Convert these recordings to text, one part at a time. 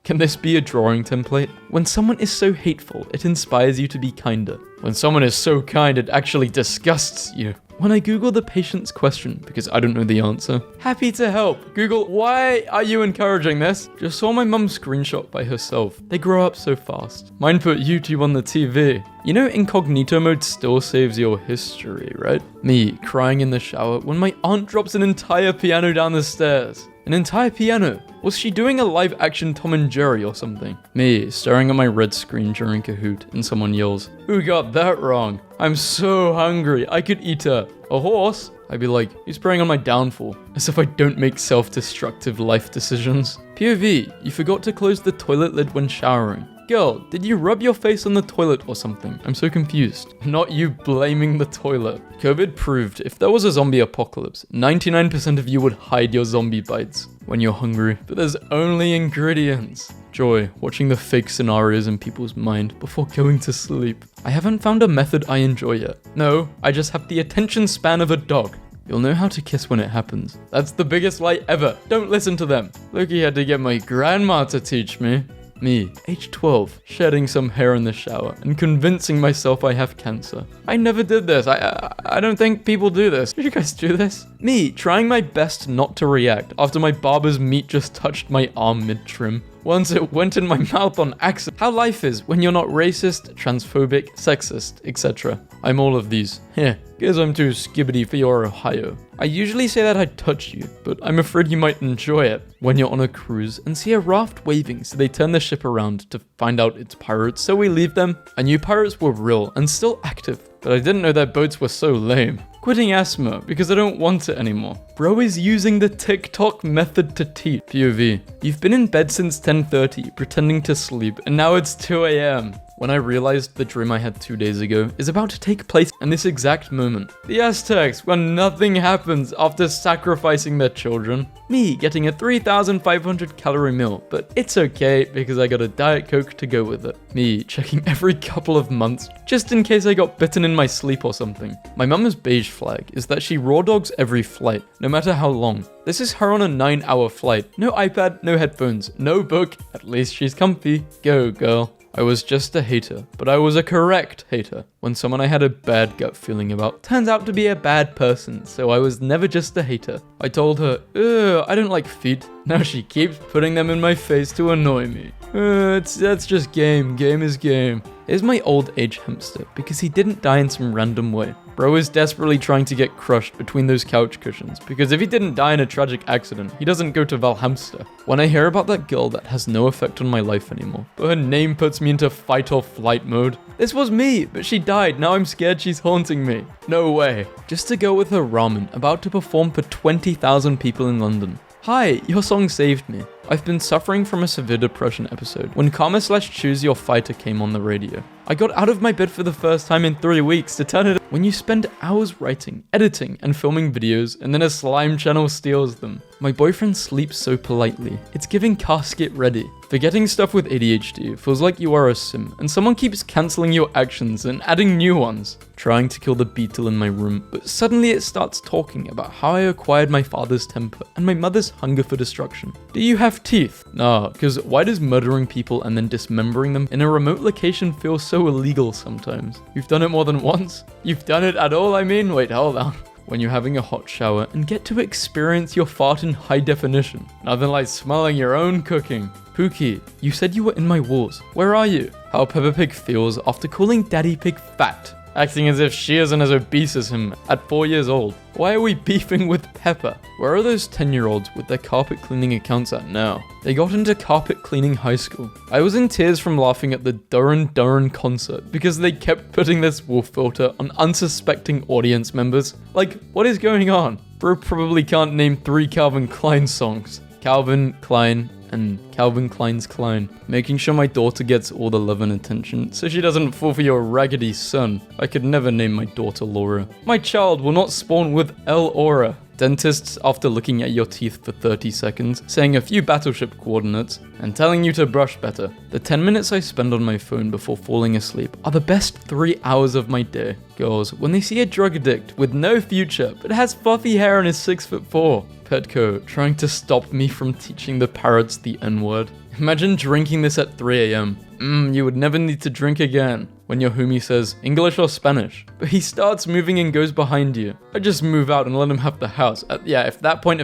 Can this be a drawing template? When someone is so hateful, it inspires you to be kinder. When someone is so kind, it actually disgusts you. When I Google the patient's question, because I don't know the answer, happy to help. Google, why are you encouraging this? Just saw my mum screenshot by herself. They grow up so fast. Mine put YouTube on the TV. You know incognito mode still saves your history, right? Me, crying in the shower when my aunt drops an entire piano down the stairs. An entire piano? Was she doing a live action Tom and Jerry or something? Me, staring at my red screen during Kahoot and someone yells, who got that wrong? I'm so hungry, I could eat a horse? I'd be like, who's preying on my downfall? As if I don't make self-destructive life decisions. POV, you forgot to close the toilet lid when showering. Girl, did you rub your face on the toilet or something? I'm so confused. Not you blaming the toilet. COVID proved if there was a zombie apocalypse, 99% of you would hide your zombie bites when you're hungry. But there's only ingredients. Joy, watching the fake scenarios in people's mind before going to sleep. I haven't found a method I enjoy yet. No, I just have the attention span of a dog. You'll know how to kiss when it happens. That's the biggest lie ever. Don't listen to them. Loki had to get my grandma to teach me. Me, age 12, shedding some hair in the shower and convincing myself I have cancer. I never did this. I don't think people do this. Did you guys do this? Me, trying my best not to react after my barber's meat just touched my arm mid-trim. Once it went in my mouth on accident. How life is when you're not racist, transphobic, sexist, etc. I'm all of these. Here, guess I'm too skibbity for your Ohio. I usually say that I'd touch you, but I'm afraid you might enjoy it when you're on a cruise and see a raft waving, so they turn the ship around to find out it's pirates, so we leave them. I knew pirates were real and still active, but I didn't know their boats were so lame. Quitting asthma because I don't want it anymore. Bro is using the TikTok method to teach. POV, you've been in bed since 10:30 pretending to sleep and now it's 2 a.m. When I realized the dream I had 2 days ago is about to take place in this exact moment. The Aztecs, where nothing happens after sacrificing their children. Me getting a 3,500 calorie meal, but it's okay because I got a Diet Coke to go with it. Me checking every couple of months just in case I got bitten in my sleep or something. My mama's beige flag is that she raw dogs every flight, no matter how long. This is her on a 9-hour flight. No iPad, no headphones, no book. At least she's comfy. Go, girl. I was just a hater, but I was a correct hater. When someone I had a bad gut feeling about turns out to be a bad person, so I was never just a hater. I told her, I don't like feet. Now she keeps putting them in my face to annoy me. That's just game. Game is game. Here's my old age hamster, because he didn't die in some random way. Bro is desperately trying to get crushed between those couch cushions, because if he didn't die in a tragic accident, he doesn't go to Valhamster. When I hear about that girl that has no effect on my life anymore, but her name puts me into fight or flight mode. This was me, but she died, now I'm scared she's haunting me. No way. Just to go with her ramen, about to perform for 20,000 people in London. Hi, your song saved me. I've been suffering from a severe depression episode when Karma/Choose Your Fighter came on the radio. I got out of my bed for the first time in 3 weeks to turn it. When you spend hours writing, editing, and filming videos, and then a slime channel steals them. My boyfriend sleeps so politely. It's giving casket ready. Forgetting stuff with ADHD feels like you are a sim, and someone keeps cancelling your actions and adding new ones. Trying to kill the beetle in my room, but suddenly it starts talking about how I acquired my father's temper and my mother's hunger for destruction. Do you have teeth? Nah, cause why does murdering people and then dismembering them in a remote location feel so illegal sometimes? You've done it more than once? You've done it at all, I mean? Wait, hold on. When you're having a hot shower and get to experience your fart in high definition. Nothing like smelling your own cooking. Pookie, you said you were in my walls. Where are you? How Peppa Pig feels after calling Daddy Pig fat. Acting as if she isn't as obese as him at 4 years old. Why are we beefing with Peppa? Where are those 10-year-olds with their carpet cleaning accounts at now? They got into carpet cleaning high school. I was in tears from laughing at the Duran concert because they kept putting this wolf filter on unsuspecting audience members. Like, what is going on? Bro probably can't name 3 Calvin Klein songs. Calvin Klein and Calvin Klein's Klein, making sure my daughter gets all the love and attention so she doesn't fall for your raggedy son. I could never name my daughter Laura. My child will not spawn with El Aura. Dentists, after looking at your teeth for 30 seconds, saying a few battleship coordinates, and telling you to brush better. The 10 minutes I spend on my phone before falling asleep are the best 3 hours of my day. Girls, when they see a drug addict with no future but has fluffy hair and is 6'4". Petco, trying to stop me from teaching the parrots the N-word. Imagine drinking this at 3 a.m. You would never need to drink again. When your homie says, English or Spanish? But he starts moving and goes behind you. I just move out and let him have the house. If I find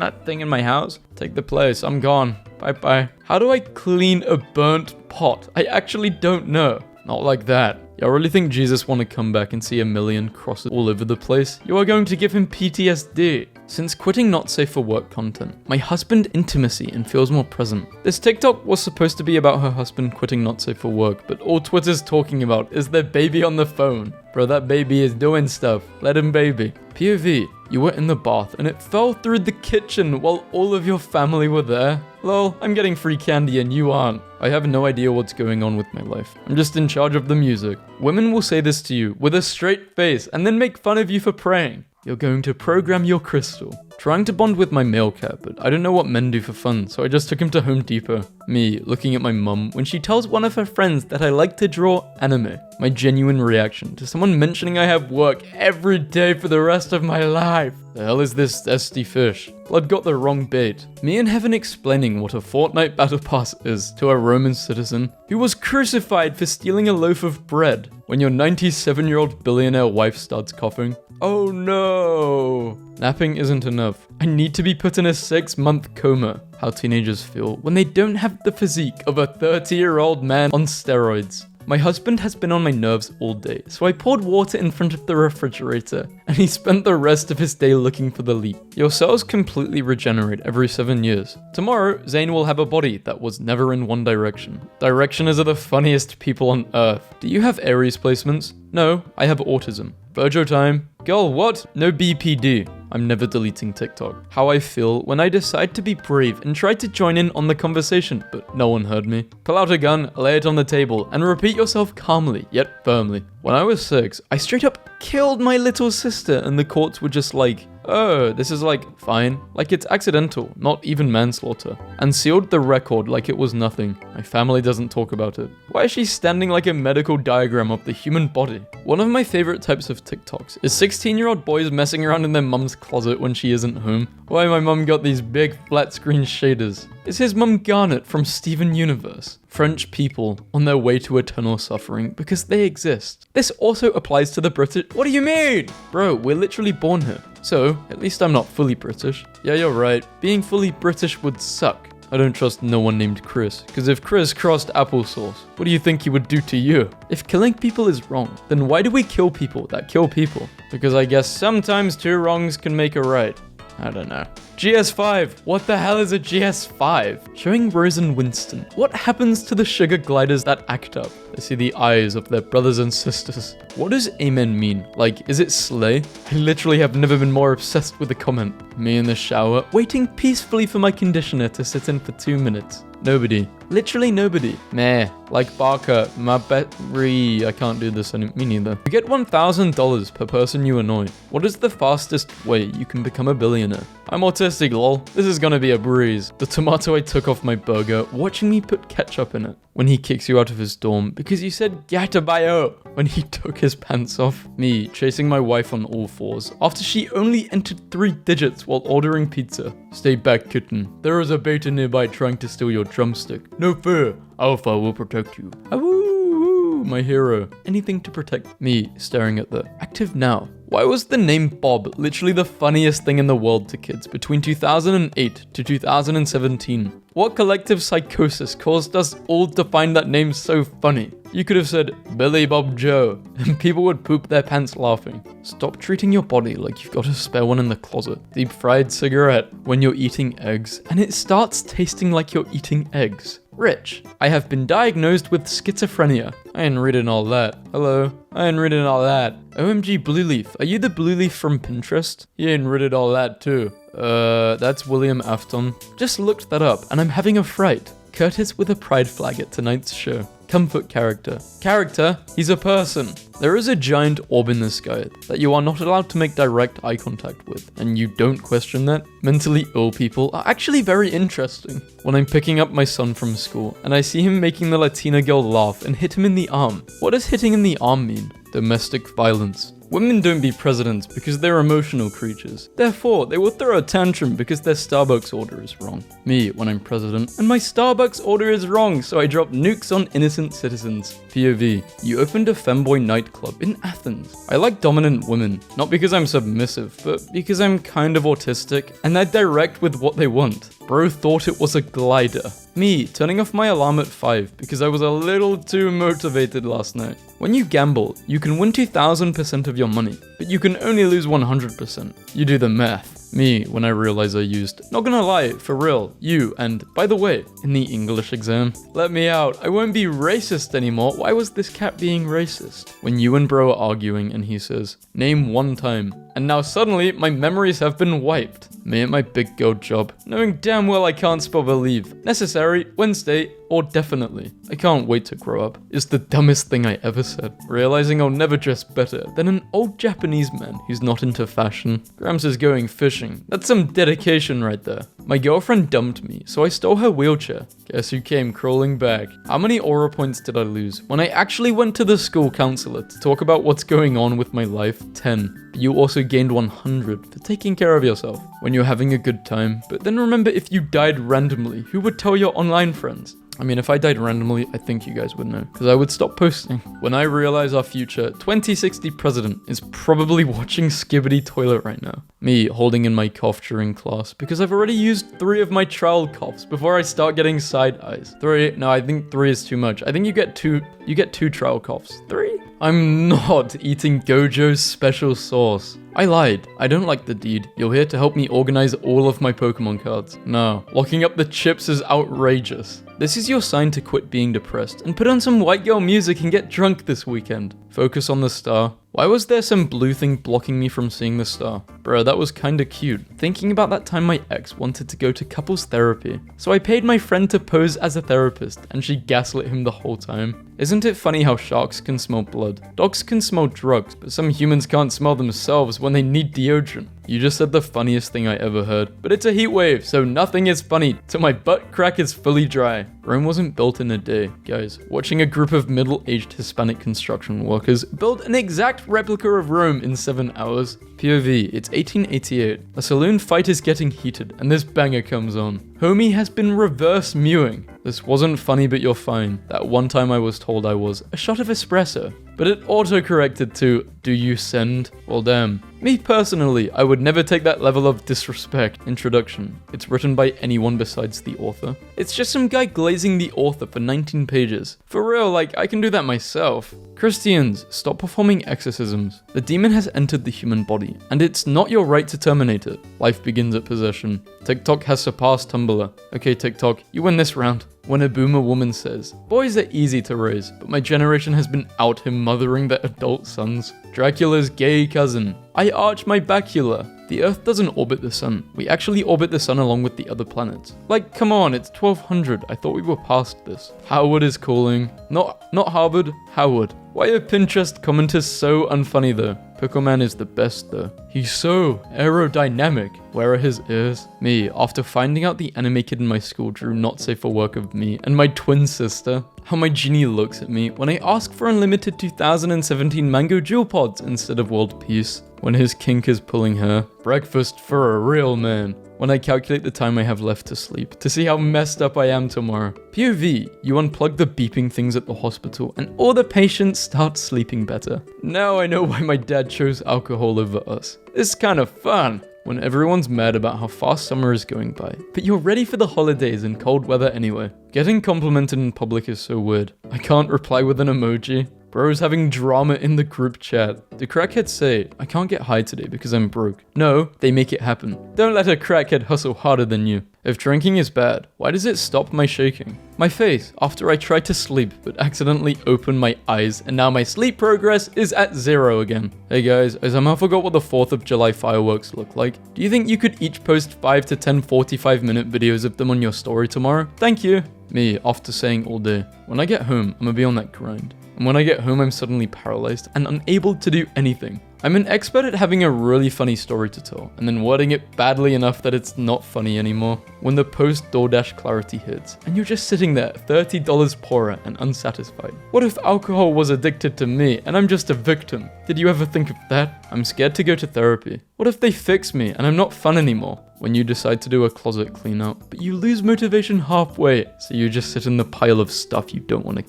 that thing in my house, take the place, I'm gone. Bye-bye. How do I clean a burnt pot? I actually don't know. Not like that. Y'all really think Jesus want to come back and see a million crosses all over the place? You are going to give him PTSD. Since quitting not safe for work content, my husband intimacy and feels more present. This TikTok was supposed to be about her husband quitting not safe for work, but all Twitter's talking about is their baby on the phone. Bro, that baby is doing stuff. Let him baby. POV, you were in the bath and it fell through the kitchen while all of your family were there. Lol, I'm getting free candy and you aren't. I have no idea what's going on with my life. I'm just in charge of the music. Women will say this to you with a straight face and then make fun of you for praying. You're going to program your crystal. Trying to bond with my male cat, but I don't know what men do for fun, so I just took him to Home Depot. Me, looking at my mum when she tells one of her friends that I like to draw anime. My genuine reaction to someone mentioning I have work every day for the rest of my life. The hell is this zesty fish? Blood got the wrong bait. Me in heaven explaining what a Fortnite battle pass is to a Roman citizen who was crucified for stealing a loaf of bread when your 97-year-old billionaire wife starts coughing. Oh no! Napping isn't enough. I need to be put in a 6-month coma. How teenagers feel when they don't have the physique of a 30-year-old man on steroids. My husband has been on my nerves all day, so I poured water in front of the refrigerator, and he spent the rest of his day looking for the leak. Your cells completely regenerate every 7 years. Tomorrow, Zane will have a body that was never in one direction. Directioners are the funniest people on earth. Do you have Aries placements? No, I have autism. Virgo time. Girl, what? No BPD. I'm never deleting TikTok. How I feel when I decide to be brave and try to join in on the conversation, but no one heard me. Pull out a gun, lay it on the table, and repeat yourself calmly, yet firmly. When I was 6, I straight up killed my little sister and the courts were just like, oh, this is like, fine. Like it's accidental, not even manslaughter. And sealed the record like it was nothing. My family doesn't talk about it. Why is she standing like a medical diagram of the human body? One of my favorite types of TikToks is 16-year-old boys messing around in their mum's closet when she isn't home. Why my mum got these big flat screen shaders? Is his mum Garnet from Steven Universe? French people on their way to eternal suffering because they exist. This also applies to the British. What do you mean? Bro, we're literally born here. So, at least I'm not fully British. Yeah, you're right. Being fully British would suck. I don't trust no one named Chris, because if Chris crossed applesauce, what do you think he would do to you? If killing people is wrong, then why do we kill people that kill people? Because I guess sometimes 2 wrongs can make a right. I don't know. GS5. What the hell is a GS5? Showing Rose and Winston. What happens to the sugar gliders that act up? They see the eyes of their brothers and sisters. What does amen mean? Like, is it slay? I literally have never been more obsessed with the comment. Me in the shower, waiting peacefully for my conditioner to sit in for 2 minutes. Nobody. Literally nobody. Meh. Like Barker, my I can't do this anymore. Me neither. You get $1,000 per person you annoy. What is the fastest way you can become a billionaire? I'm autistic, lol. This is gonna be a breeze. The tomato I took off my burger, watching me put ketchup in it. When he kicks you out of his dorm because you said Gatabayo when he took his pants off. Me chasing my wife on all fours after she only entered 3 digits while ordering pizza. Stay back, kitten. There is a beta nearby trying to steal your drumstick. No fear. Alpha will protect you. Awoo, my hero. Anything to protect me staring at the active now. Why was the name Bob literally the funniest thing in the world to kids between 2008 to 2017? What collective psychosis caused us all to find that name so funny? You could have said Billy Bob Joe and people would poop their pants laughing. Stop treating your body like you've got a spare one in the closet. Deep fried cigarette when you're eating eggs and it starts tasting like you're eating eggs. Rich. I have been diagnosed with schizophrenia. I ain't reading all that. Hello. I ain't reading all that. OMG Blue Leaf. Are you the Blue Leaf from Pinterest? You ain't reading all that too. That's William Afton. Just looked that up and I'm having a fright. Curtis with a pride flag at tonight's show. Comfort character. Character? He's a person. There is a giant orb in the sky that you are not allowed to make direct eye contact with, and you don't question that. Mentally ill people are actually very interesting. When I'm picking up my son from school, and I see him making the Latina girl laugh and hit him in the arm. What does hitting in the arm mean? Domestic violence. Women don't be presidents because they're emotional creatures. Therefore, they will throw a tantrum because their Starbucks order is wrong. Me, when I'm president, and my Starbucks order is wrong, so I drop nukes on innocent citizens. POV, you opened a femboy nightclub in Athens. I like dominant women, not because I'm submissive, but because I'm kind of autistic, and they're direct with what they want. Bro thought it was a glider. Me, turning off my alarm at 5 because I was a little too motivated last night. When you gamble, you can win 2000% of your money, but you can only lose 100%. You do the math. Me, when I realize I used, not gonna lie, for real, you, and by the way, in the English exam, let me out, I won't be racist anymore. Why was this cat being racist? When you and bro are arguing and he says, name one time, and now suddenly my memories have been wiped. Me at my big girl job, knowing damn well I can't spell believe. Necessary, Wednesday, or definitely. I can't wait to grow up. Is the dumbest thing I ever said. Realizing I'll never dress better than an old Japanese man who's not into fashion. Grams is going fishing. That's some dedication right there. My girlfriend dumped me, so I stole her wheelchair. Guess who came crawling back? How many aura points did I lose? When I actually went to the school counselor to talk about what's going on with my life, 10. But you also gained 100 for taking care of yourself when you're having a good time. But then remember, if you died randomly, who would tell your online friends? I mean, if I died randomly, I think you guys would know, because I would stop posting. When I realize our future 2060 president is probably watching Skibbity Toilet right now. Me holding in my cough during class, because I've already used 3 of my trial coughs before I start getting side eyes. 3? No, I think 3 is too much. I think you get two trial coughs. 3? I'm not eating Gojo's special sauce. I lied. I don't like the deed. You're here to help me organize all of my Pokemon cards. No, locking up the chips is outrageous. This is your sign to quit being depressed and put on some white girl music and get drunk this weekend. Focus on the star. Why was there some blue thing blocking me from seeing the star? Bro, that was kinda cute. Thinking about that time my ex wanted to go to couples therapy. So I paid my friend to pose as a therapist and she gaslit him the whole time. Isn't it funny how sharks can smell blood? Dogs can smell drugs, but some humans can't smell themselves when they need deodorant. You just said the funniest thing I ever heard, but it's a heat wave, so nothing is funny till my butt crack is fully dry. Rome wasn't built in a day, guys. Watching a group of middle-aged Hispanic construction workers build an exact replica of Rome in 7 hours. POV, it's 1888. A saloon fight is getting heated, and this banger comes on. Homie has been reverse mewing. This wasn't funny, but you're fine. That one time I was told I was a shot of espresso, but it auto-corrected to, do you send? Well damn. Me personally, I would never take that level of disrespect. Introduction. It's written by anyone besides the author. It's just some guy glazing the author for 19 pages. For real, like, I can do that myself. Christians, stop performing exorcisms. The demon has entered the human body, and it's not your right to terminate it. Life begins at possession. TikTok has surpassed Tumblr. Okay, TikTok, you win this round. When a boomer woman says, boys are easy to raise, but my generation has been out him mothering their adult sons. Dracula's gay cousin. I arch my bacula. The Earth doesn't orbit the sun. We actually orbit the sun along with the other planets. Like, come on, it's 1200. I thought we were past this. Howard is calling. Not Harvard, Howard. Why are Pinterest commenters so unfunny though? Pokemon is the best though. He's so aerodynamic. Where are his ears? Me, after finding out the anime kid in my school drew not safe for work of me and my twin sister. How my genie looks at me when I ask for unlimited 2017 mango jewel pods instead of world peace. When his kink is pulling hair. Breakfast for a real man. When I calculate the time I have left to sleep to see how messed up I am tomorrow. POV, you unplug the beeping things at the hospital and all the patients start sleeping better. Now I know why my dad chose alcohol over us. It's kind of fun. When everyone's mad about how fast summer is going by, but you're ready for the holidays and cold weather anyway. Getting complimented in public is so weird. I can't reply with an emoji. Bro's having drama in the group chat. The crackheads say, I can't get high today because I'm broke. No, they make it happen. Don't let a crackhead hustle harder than you. If drinking is bad, why does it stop my shaking? My face, after I tried to sleep but accidentally opened my eyes and now my sleep progress is at 0 again. Hey guys, I somehow forgot what the 4th of July fireworks look like. Do you think you could each post 5 to 10 45-minute videos of them on your story tomorrow? Thank you. Me, after saying all day, when I get home, I'm gonna be on that grind. And when I get home, I'm suddenly paralyzed and unable to do anything. I'm an expert at having a really funny story to tell, and then wording it badly enough that it's not funny anymore. When the post-DoorDash clarity hits, and you're just sitting there $30 poorer and unsatisfied. What if alcohol was addicted to me, and I'm just a victim? Did you ever think of that? I'm scared to go to therapy. What if they fix me, and I'm not fun anymore? When you decide to do a closet clean out, but you lose motivation halfway, so you just sit in the pile of stuff you don't want to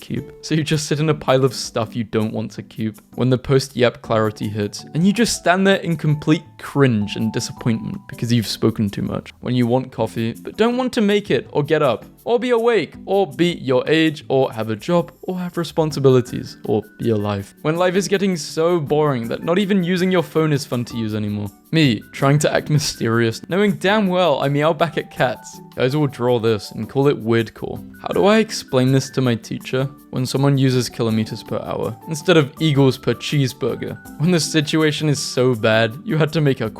keep. When the post-yap clarity hits, and you just stand there in complete cringe and disappointment because you've spoken too much. When you want coffee, but don't want to make it, or get up, or be awake, or be your age, or have a job, or have responsibilities, or be alive. When life is getting so boring that not even using your phone is fun to use anymore. Me, trying to act mysterious, knowing damn well I meow back at cats. Guys will draw this and call it weirdcore. How do I explain this to my teacher? When someone uses kilometers per hour instead of eagles per cheeseburger. When the situation is so bad, you had to make a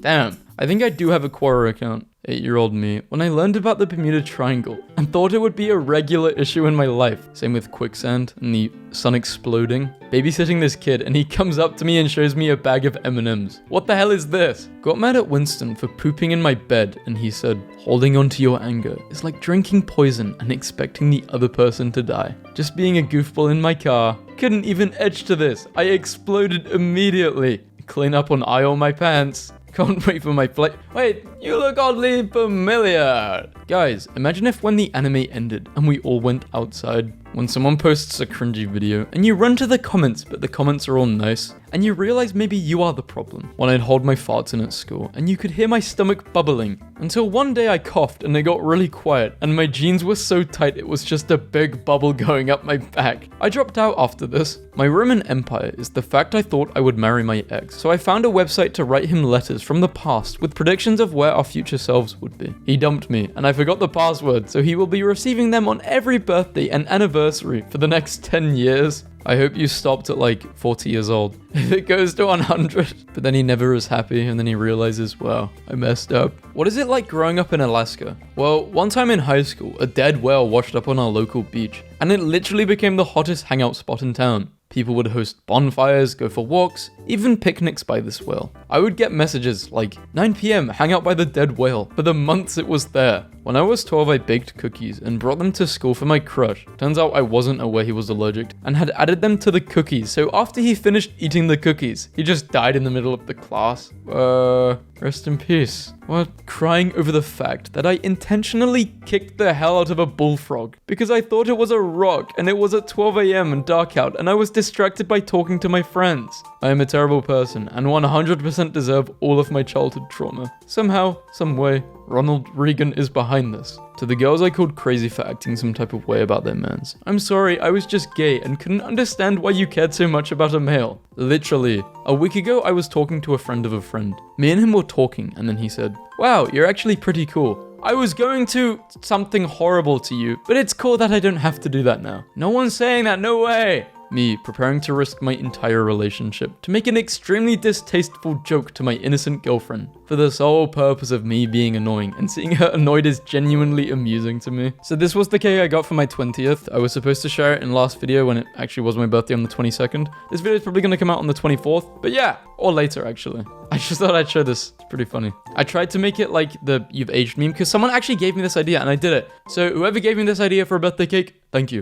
Damn, I think I do have a Quora account. 8-year-old me, when I learned about the Bermuda Triangle and thought it would be a regular issue in my life. Same with quicksand and the sun exploding. Babysitting this kid and he comes up to me and shows me a bag of M&Ms. What the hell is this? Got mad at Winston for pooping in my bed and he said, holding on to your anger is like drinking poison and expecting the other person to die. Just being a goofball in my car. Couldn't even edge to this. I exploded immediately. Clean up on aisle my pants. Can't wait for my flight. Wait, you look oddly familiar. Guys, imagine if when the anime ended and we all went outside. When someone posts a cringy video and you run to the comments, but the comments are all nice, and you realize maybe you are the problem. When I'd hold my farts in at school and you could hear my stomach bubbling, until one day I coughed and it got really quiet and my jeans were so tight it was just a big bubble going up my back. I dropped out after this. My Roman Empire is the fact I thought I would marry my ex, so I found a website to write him letters from the past with predictions of where our future selves would be. He dumped me and I forgot the password, so he will be receiving them on every birthday and anniversary for the next 10 years. I hope you stopped at like 40 years old. If it goes to 100. But then he never is happy and then he realizes, wow, I messed up. What is it like growing up in Alaska? Well, one time in high school, a dead whale washed up on our local beach and it literally became the hottest hangout spot in town. People would host bonfires, go for walks, even picnics by this whale. I would get messages like, 9 PM, hang out by the dead whale, for the months it was there. When I was 12, I baked cookies and brought them to school for my crush. Turns out I wasn't aware he was allergic and had added them to the cookies, so after he finished eating the cookies, he just died in the middle of the class. Rest in peace. What? Crying over the fact that I intentionally kicked the hell out of a bullfrog because I thought it was a rock and it was at 12 AM and dark out and I was distracted by talking to my friends. I am a terrible person and 100% deserve all of my childhood trauma. Somehow, some way, Ronald Reagan is behind this. To the girls I called crazy for acting some type of way about their mans. I'm sorry, I was just gay and couldn't understand why you cared so much about a male. Literally. A week ago, I was talking to a friend of a friend. Me and him were talking and then he said, wow, you're actually pretty cool. I was going to something horrible to you, but it's cool that I don't have to do that now. No one's saying that, no way. Me, preparing to risk my entire relationship to make an extremely distasteful joke to my innocent girlfriend for the sole purpose of me being annoying, and seeing her annoyed is genuinely amusing to me. So this was the cake I got for my 20th. I was supposed to share it in last video when it actually was my birthday on the 22nd. This video is probably going to come out on the 24th, but yeah, or later actually. I just thought I'd show this. It's pretty funny. I tried to make it like the you've aged meme because someone actually gave me this idea and I did it. So whoever gave me this idea for a birthday cake, thank you.